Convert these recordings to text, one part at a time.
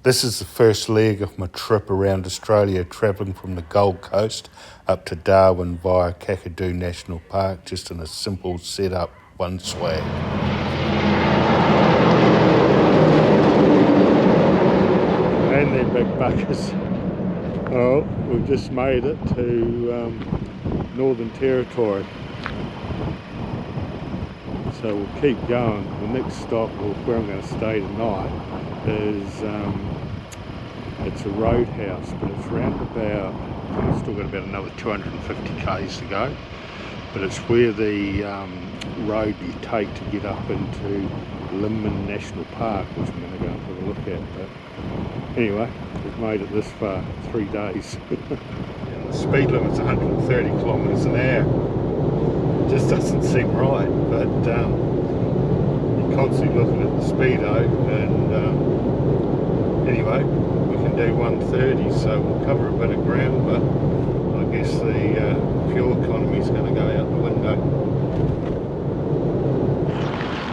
This is the first leg of my trip around Australia, travelling from the Gold Coast up to Darwin via Kakadu National Park, just in a simple setup, one swag. And they're big buckers. Well, we've just made it to Northern Territory. So we'll keep going. The next stop, where I'm going to stay tonight, is it's a roadhouse, but it's round about, I've still got about another 250 k's to go, but it's where the road you take to get up into Linman National Park, which I'm going to go and have a look at. But anyway, we've made it this far, 3 days. And the speed limit's 130 kilometres an hour. It just doesn't seem right, but you're constantly looking at the speedo, and anyway, we can do 130, so we'll cover a bit of ground, but I guess the fuel economy is going to go out the window.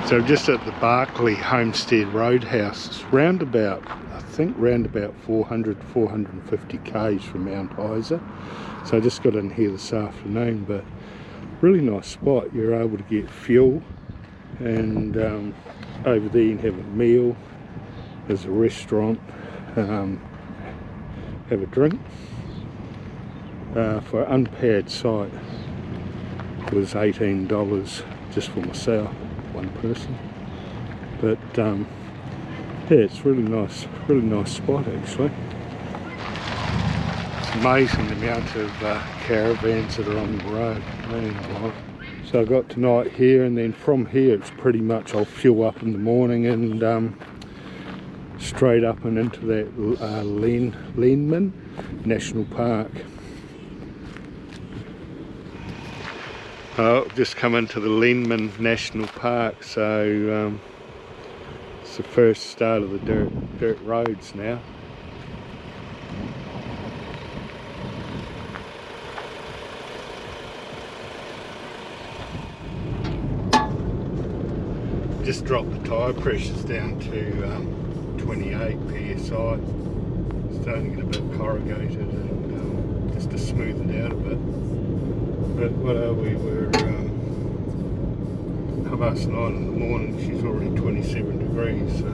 So just at the Barclay Homestead Roadhouse, it's round about, I think round about 450 k's from Mount Isa. So I just got in here this afternoon, but really nice spot. You're able to get fuel, and over there you can have a meal. There's a restaurant, have a drink. For an unpaired site was $18 just for myself, one person. But yeah, it's really nice spot actually. It's amazing the amount of caravans that are on the road. Man, so I got tonight here, and then from here it's pretty much I'll fuel up in the morning and straight up and into that Linman National Park. Just come into the Linman National Park, so it's the first start of the dirt roads now. Just dropped the tyre pressures down to 28 psi. Starting to get a bit corrugated, and just to smooth it out a bit. But what are we? We're 9:30 in the morning. She's already 27 degrees. So.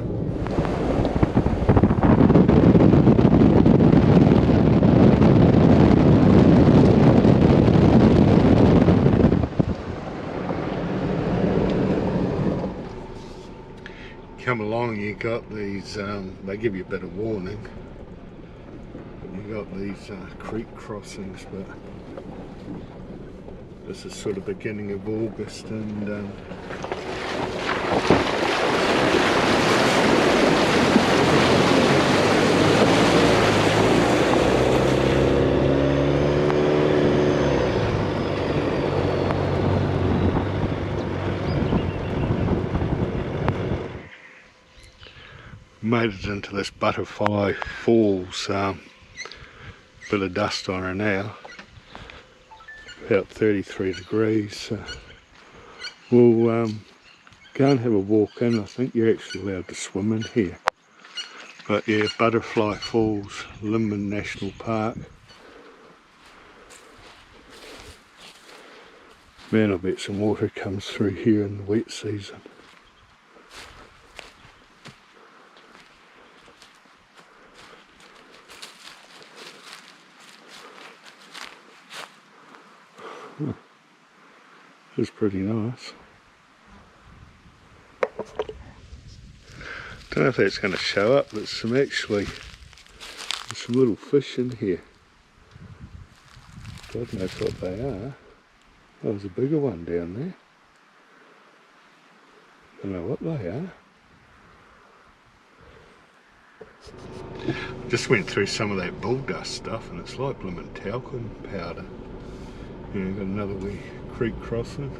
Come along, you got these, they give you a bit of warning, but you got these creek crossings, but this is sort of beginning of August, and made it into this Butterfly Falls, bit of dust on her now, about 33 degrees. So we'll go and have a walk in. I think you're actually allowed to swim in here. But yeah, Butterfly Falls, Linman National Park. Man, I bet some water comes through here in the wet season. It's pretty nice. Don't know if that's going to show up, but there's some little fish in here. God knows what they are. Oh, there's a bigger one down there. Don't know what they are. Just went through some of that bull dust stuff, and it's like blooming talcum powder. Yeah, got another wee creek crossing.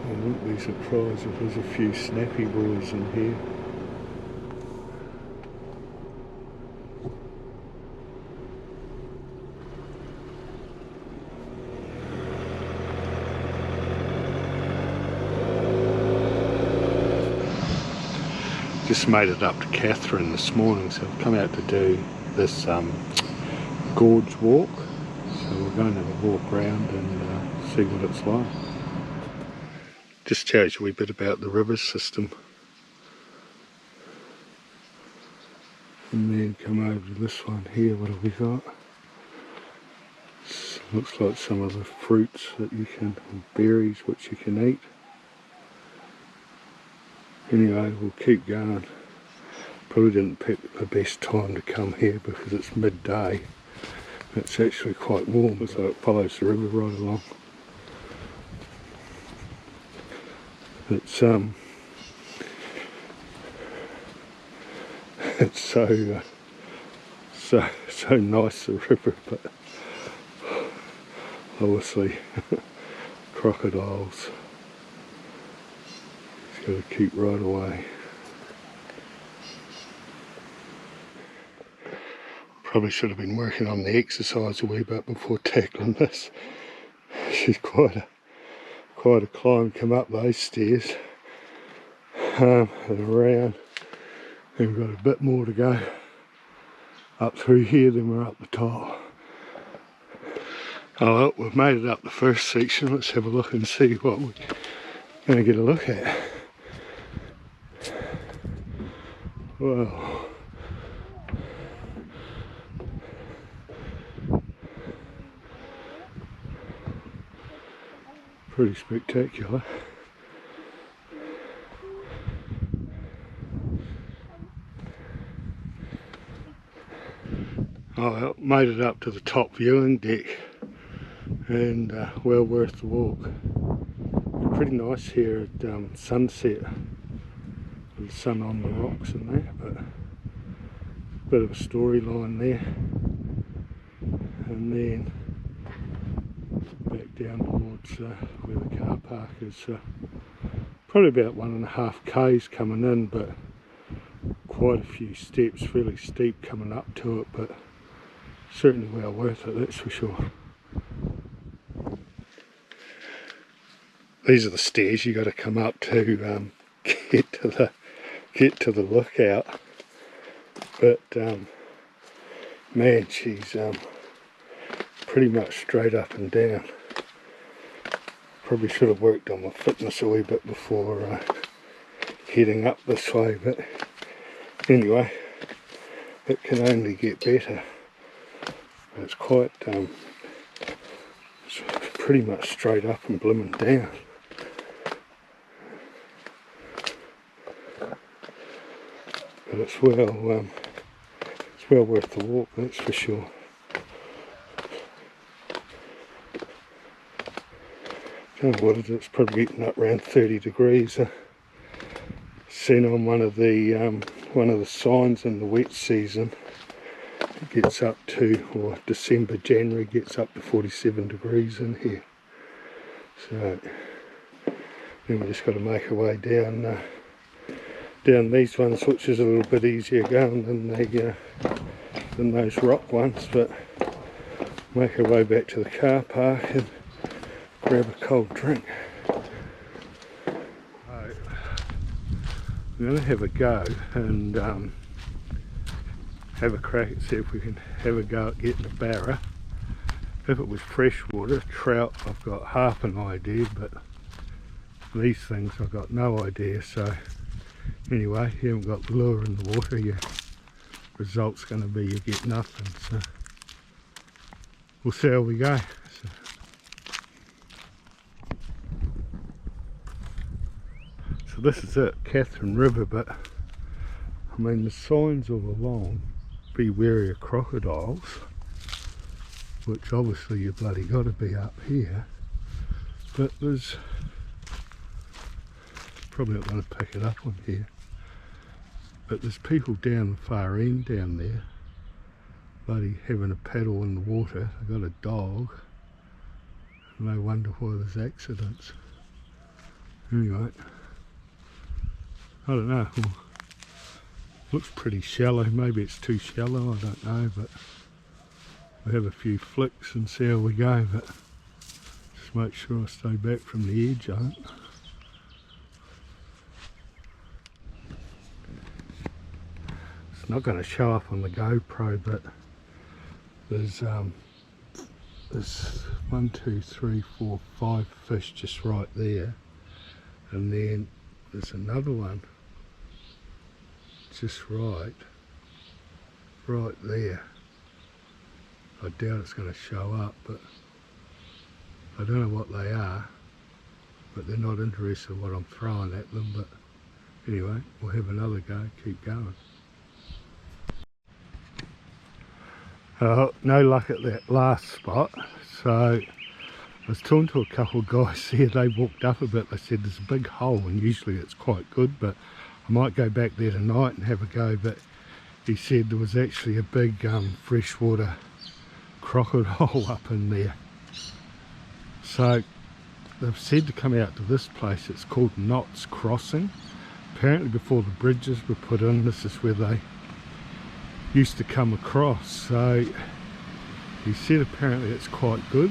I wouldn't be surprised if there's a few snappy boys in here. Just made it up to Catherine this morning, so I've come out to do this gorge walk. So we're going to have a walk around and see what it's like. Just tells you a wee bit about the river system. And then come over to this one here, what have we got? Looks like some of the fruits that you can, berries which you can eat. Anyway, we'll keep going. Probably didn't pick the best time to come here because it's midday. It's actually quite warm, so it follows the river right along. It's so nice, the river, but obviously crocodiles. Just got to keep right away. Probably should have been working on the exercise a wee bit before tackling this. She's quite a climb, come up those stairs and around. And we've got a bit more to go up through here, then we're up the top. Oh well, we've made it up the first section. Let's have a look and see what we're going to get a look at. Wow. Pretty spectacular. Oh well, made it up to the top viewing deck and well worth the walk. Pretty nice here at sunset with the sun on the rocks and that, but a bit of a storyline there. And then back down towards where the car park is. Probably about 1.5 k's coming in, but quite a few steps, fairly steep coming up to it, but certainly well worth it, that's for sure. These are the stairs you got to come up to get to the lookout. But man, she's pretty much straight up and down. Probably should have worked on my fitness a wee bit before heading up this way, but anyway, it can only get better. It's quite it's pretty much straight up and blooming down. But it's well worth the walk, that's for sure. Don't know what it is, it's probably getting up around 30 degrees. Seen on one of the signs in the wet season, it gets up to, or December, January, gets up to 47 degrees in here. So then we just got to make our way down these ones, which is a little bit easier going than those rock ones, but make our way back to the car park and grab a cold drink. I'm going to have a go and have a crack and see if we can have a go at getting a barra. If it was freshwater, trout, I've got half an idea, but these things I've got no idea. So anyway, you haven't got the lure in the water, your result's going to be you get nothing. So we'll see how we go. So this is it, Catherine River, but I mean the signs all along, be wary of crocodiles, which obviously you bloody got to be up here, but there's probably not going to pick it up on here, but there's people down the far end down there bloody having a paddle in the water. They've got a dog, no wonder why there's accidents. Anyway, I don't know, looks pretty shallow, maybe it's too shallow, I don't know, but we'll have a few flicks and see how we go, but just make sure I stay back from the edge, I think. not going to show up on the GoPro, but there's 1, 2, 3, 4, 5 fish just right there, and then there's another one just right there. I doubt it's going to show up, but I don't know what they are, but they're not interested in what I'm throwing at them. But anyway, we'll have another go, keep going. No luck at that last spot, so I was talking to a couple of guys there. They walked up a bit. They said there's a big hole, and usually it's quite good, but I might go back there tonight and have a go. But he said there was actually a big freshwater crocodile up in there. So they've said to come out to this place. It's called Knott's Crossing. Apparently before the bridges were put in, this is where they used to come across. So he said apparently it's quite good,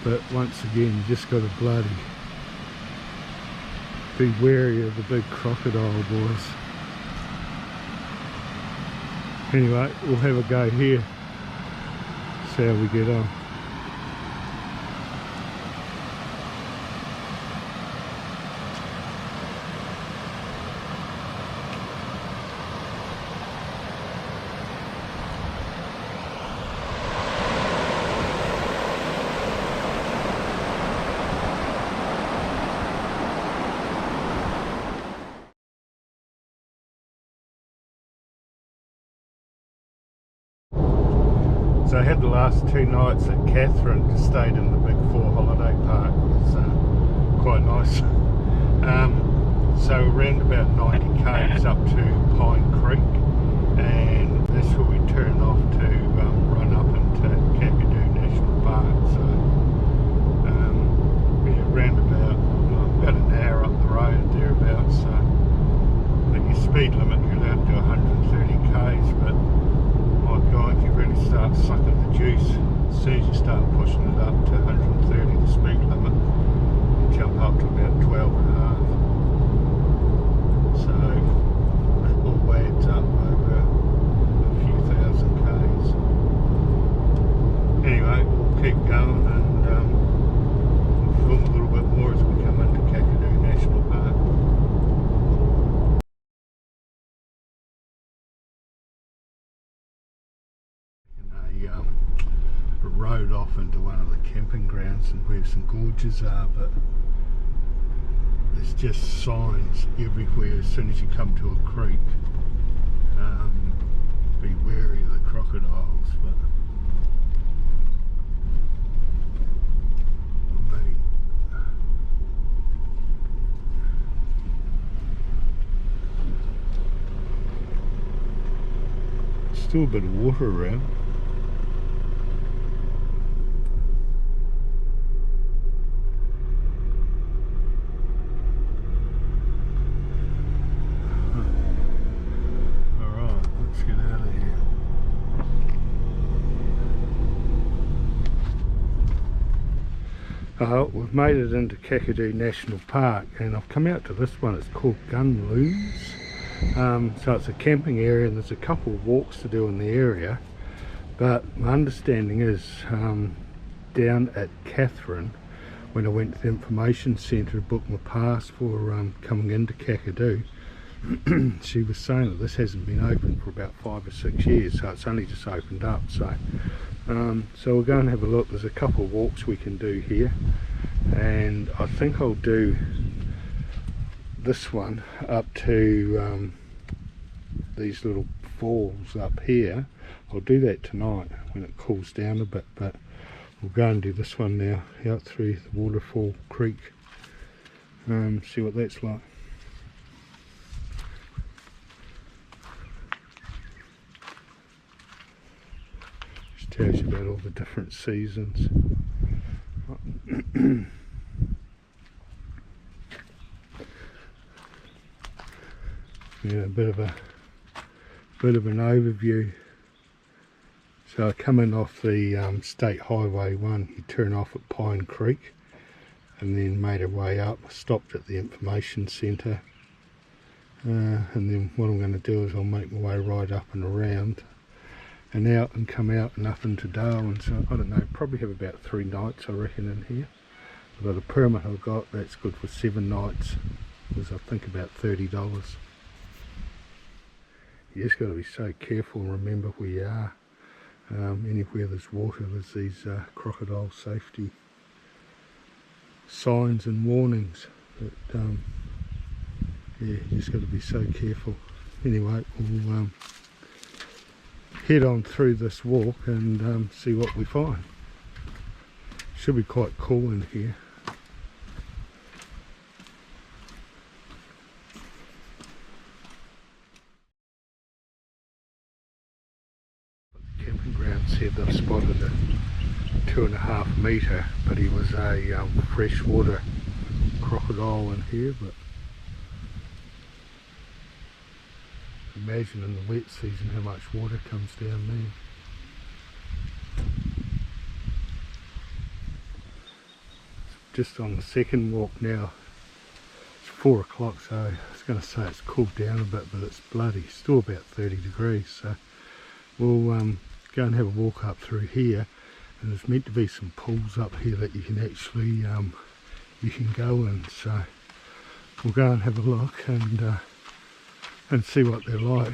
but once again you just got to bloody be wary of the big crocodile, boys. Anyway, we'll have a go here, see how we get on. So I had the last 2 nights at Catherine, just stayed in the Big 4 holiday park. It's quite nice. So around about 90 k's up to Pine Creek, and that's where we turn off to run up into Kakadu National Park. So yeah, around about an hour up the road thereabouts. So I think your speed limit, you're allowed to do 130 k's, but my God, you really start sucking the juice. As soon as you start pushing it up to 130, the speed limit, you jump up to about 12 and a half. So it all adds up over a few thousand k's. Anyway, we'll keep going, and we'll film a little bit more as we come into Kakadu National Park. A road off into one of the camping grounds and where some gorges are, but there's just signs everywhere as soon as you come to a creek. Be wary of the crocodiles, but I mean, still a bit of water around. We've made it into Kakadu National Park, and I've come out to this one. It's called Gun Loons. So it's a camping area, and there's a couple of walks to do in the area, but my understanding is down at Catherine, when I went to the information centre to book my pass for coming into Kakadu, she was saying that this hasn't been open for about 5 or 6 years, so it's only just opened up. So we'll go and have a look. There's a couple of walks we can do here, and I think I'll do this one up to these little falls up here. I'll do that tonight when it cools down a bit, but we'll go and do this one now, out through the Waterfall Creek, see what that's like. Just tells you about all the different seasons. Yeah, a bit of an overview. So I come in off the State Highway 1, you turn off at Pine Creek, and then made our way up, stopped at the information centre, and then what I'm going to do is I'll make my way right up and around and out and come out and up into Darwin. So I don't know, probably have about 3 nights I reckon in here. I've got a permit I've got that's good for 7 nights. It was I think about $30. You just got to be so careful and remember where you are. Anywhere there's water, there's these crocodile safety signs and warnings. But yeah, you just got to be so careful. Anyway, we'll head on through this walk and see what we find. Should be quite cool in here. Camping grounds here, they've spotted a 2.5 metre, but he was a freshwater crocodile in here. But imagine in the wet season how much water comes down there. Just on the second walk now. It's 4 o'clock, so I was going to say it's cooled down a bit, but it's bloody still about 30 degrees. So we'll go and have a walk up through here, and there's meant to be some pools up here that you can actually you can go in. So we'll go and have a look and see what they're like.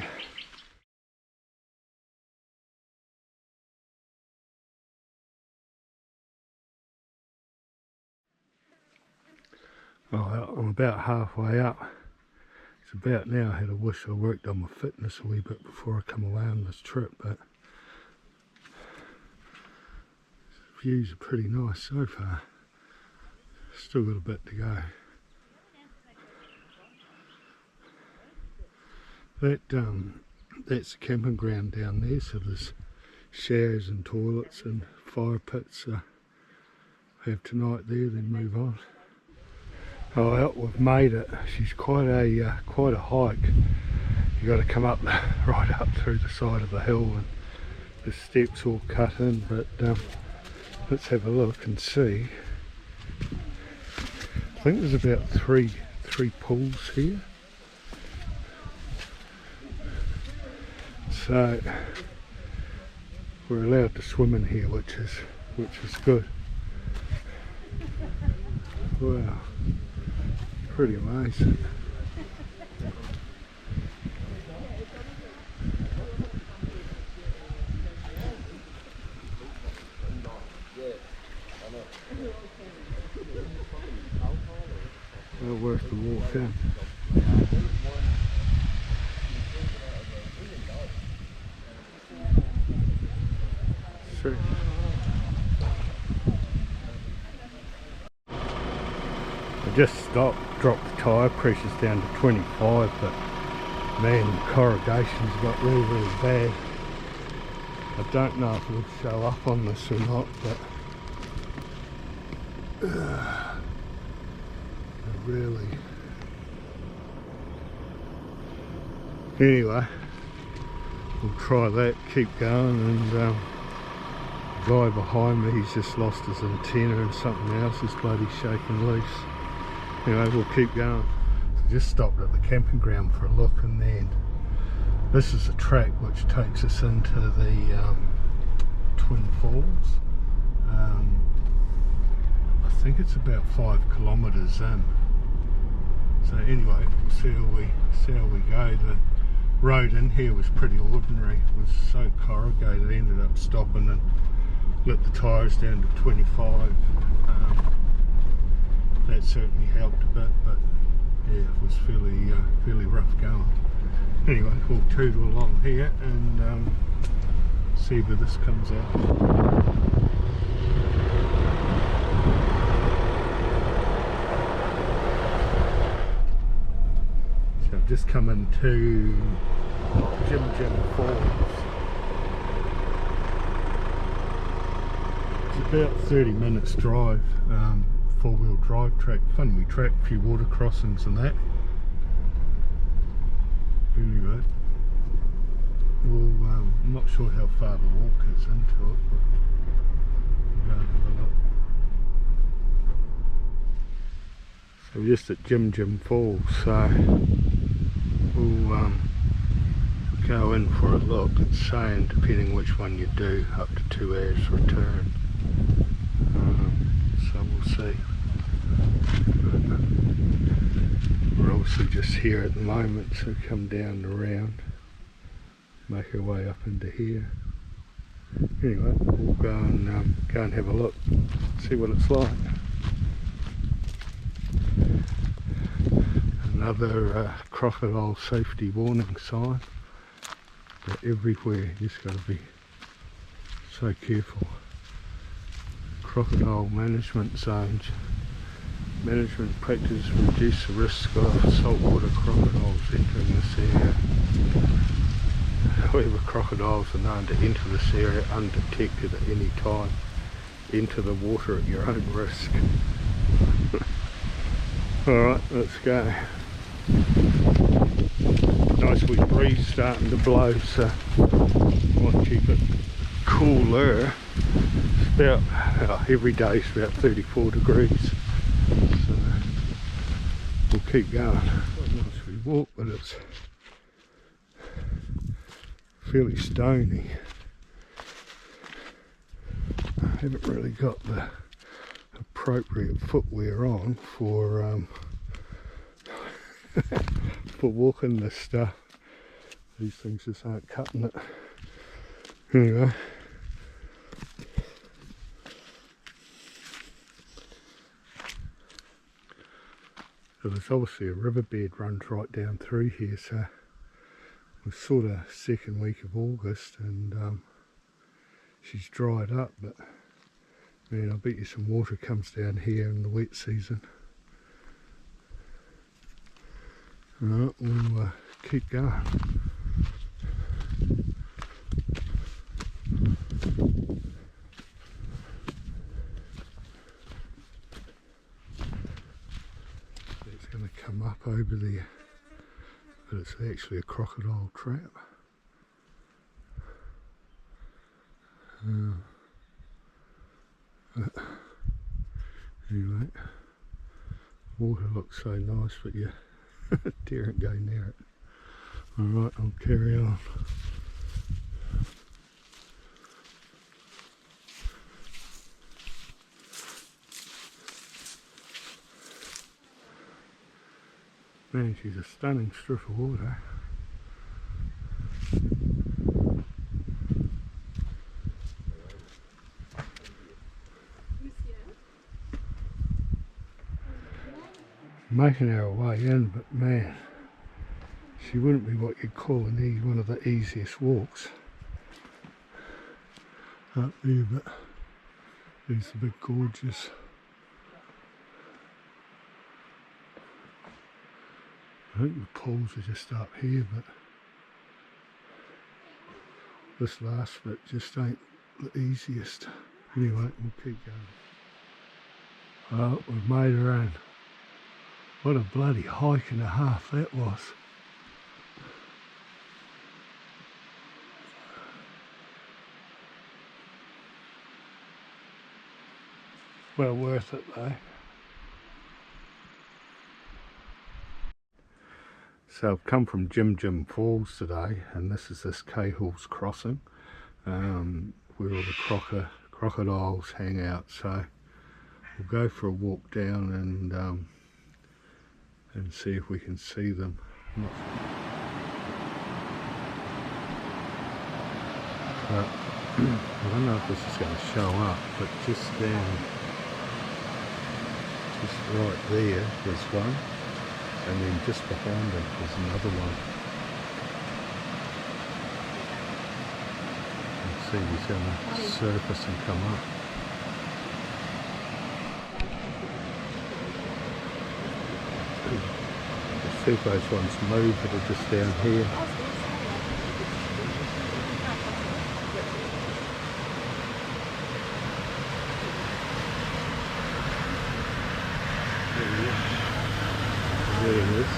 Oh, I'm about halfway up. It's about now. I had a wish I worked on my fitness a wee bit before I come away on this trip, but views are pretty nice so far. Still got a bit to go. That's the camping ground down there, so there's showers and toilets and fire pits. Have tonight there, then move on. Oh, well, we've made it. She's quite a hike. You got to come up right up through the side of the hill, and the steps all cut in. But let's have a look and see. I think there's about three pools here. So we're allowed to swim in here, which is good. Wow, pretty amazing. Well worth the walk in. Sure. I just stopped, dropped the tyre pressures down to 25, but man, the corrugation's got really bad. I don't know if it would show up on this or not, but really. Anyway, we'll try that, keep going, and the guy behind me, he's just lost his antenna and something else is bloody shaking loose. Anyway, we'll keep going. So just stopped at the camping ground for a look, and then this is a track which takes us into the Twin Falls. I think it's about 5 kilometres in. So anyway, we'll see how we go. The road in here was pretty ordinary. It was so corrugated. I ended up stopping and let the tyres down to 25. That certainly helped a bit, but yeah, it was fairly rough going. Anyway, we'll tootle along here and see where this comes out. So I've just come into Jim Falls. It's about 30 minutes drive, 4-wheel drive track, fun track, a few water crossings and that. Anyway, well, I'm not sure how far the walk is into it, but we'll go and have a look. So we're just at Jim Falls, so in for a look. It's saying, depending which one you do, up to 2 hours return. So we'll see. We're obviously just here at the moment, so come down around, make our way up into here. Anyway, we'll go and have a look, see what it's like. Another crocodile safety warning sign. They're everywhere, you just got to be so careful. Crocodile management zones. Management practices reduce the risk of saltwater crocodiles entering this area. However, crocodiles are known to enter this area undetected at any time. Enter the water at your own risk. Alright, let's go. Nice wee breeze starting to blow, so might keep it cooler. It's about, every day is about 34 degrees. So we'll keep going. Quite a nice wee walk, but it's fairly stony. I haven't really got the appropriate footwear on for for walking this stuff. These things just aren't cutting it. Anyway. So there's obviously a riverbed runs right down through here, so we're sort of second week of August and she's dried up, but man, I bet you some water comes down here in the wet season. Alright, we'll keep going. It's going to come up over there, but it's actually a crocodile trap. Anyway, water looks so nice, but you daren't go near it. Alright, I'll carry on. Man, she's a stunning strip of water. Making our way in, but man, she wouldn't be what you'd call one of the easiest walks up there, but these are big gorges. I think the pools are just up here, but this last bit just ain't the easiest. Anyway, we'll keep going. Oh, we've made her in. What a bloody hike and a half that was. Well worth it though. So I've come from Jim Falls today, and this is this Cahills crossing, where all the crocodiles hang out. So we'll go for a walk down and see if we can see them. I don't know if this is going to show up, but just right there, there's one, and then just behind it there's another one. Let's see if he's going to surface and come up. See if those ones move that are just down here. There he is.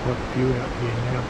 Quite a few out here now.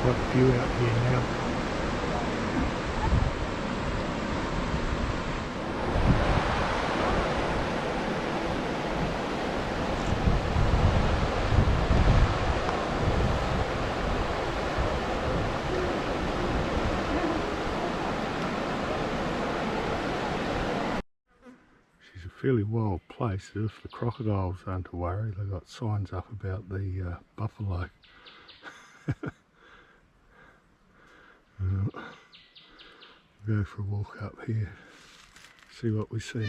Quite a few out here now. She's a fairly wild place. If the crocodiles aren't to worry, they've got signs up about the buffalo. We'll go for a walk up here, see what we see.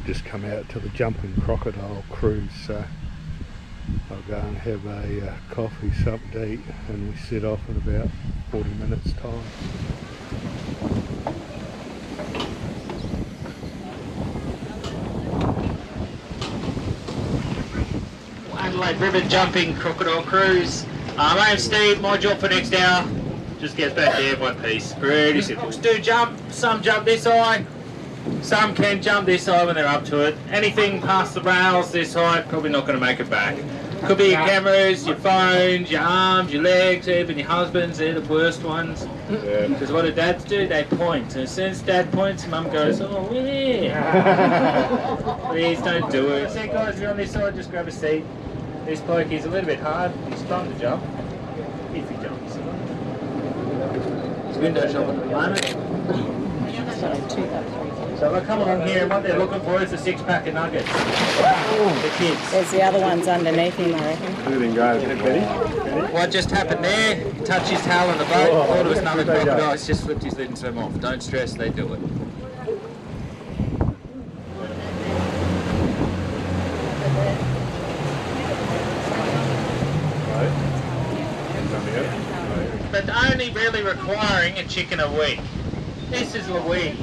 Just come out to the jumping crocodile cruise, so I'll go and have a coffee, something to eat, and we set off in about 40 minutes time. Adelaide River jumping crocodile cruise. My name's Steve. My job for next hour, just get us back there in one piece. Pretty simple. Do jump. Some jump this high. Some can jump this high when they're up to it. Anything past the rails this high, probably not going to make it back. Could be your cameras, your phones, your arms, your legs, even your husbands. They're the worst ones. Because what do dads do? They point. And as soon as dad points, mum goes, oh yeah. Please don't do it. See guys, if you're on this side, just grab a seat. This bloke is a little bit hard. He's fun to jump. If he jumps. He's window shopping at the moment. So they're coming on here and what they're looking for is a 6-pack of nuggets. The kids. There's the other ones underneath him, I reckon. What just happened there? He touched his tail on the boat, thought it was another crocodile, he's just flipped his lid and swam off. Don't stress, they do it. But only really requiring a chicken a week. This is Louise.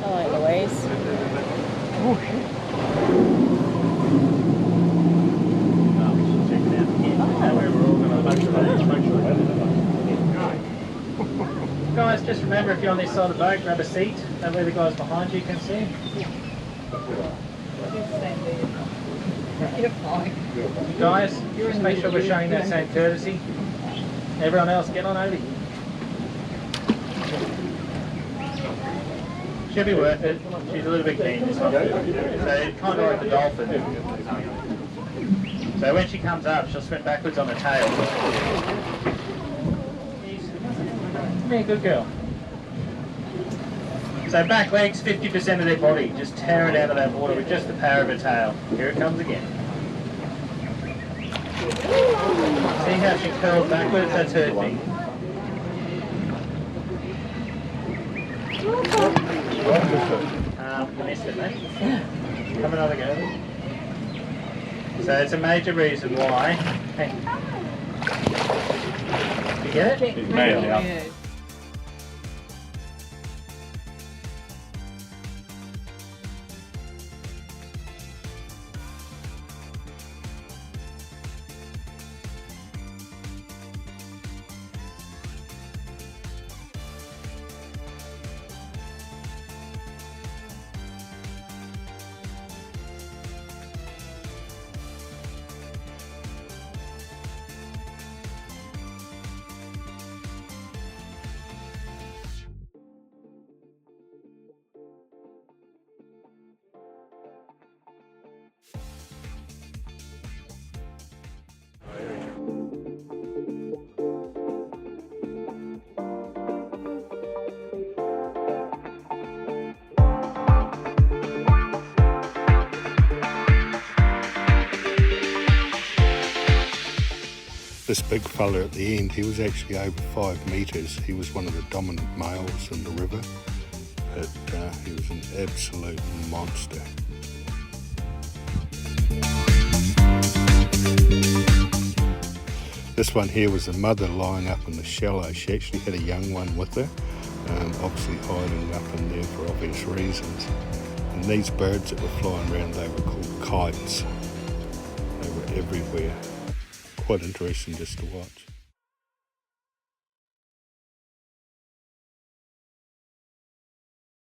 Hello, Louise. Oh shit. Check it out again. That way we're all going to make sure. Guys, just remember if you're on this side of the boat, grab a seat. That way the guys behind you can see. You guys, just make sure we're showing that same courtesy. Everyone else, get on over here. She'll be worth it. She's a little bit keen, this one. So kind of like the dolphin. So when she comes up, she'll sprint backwards on her tail. Yeah, good girl. So back legs, 50% of their body. Just tear it out of that water with just the power of her tail. Here it comes again. See how she curls backwards? That's her thing. You missed it, mate. Come another go. So it's a major reason why. Hey. You get it? He's made it out. This big fella at the end, he was actually over 5 metres. He was one of the dominant males in the river, but he was an absolute monster. This one here was the mother lying up in the shallow. She actually had a young one with her, obviously hiding up in there for obvious reasons. And these birds that were flying around, they were called Cahills. They were everywhere. Quite interesting just to watch.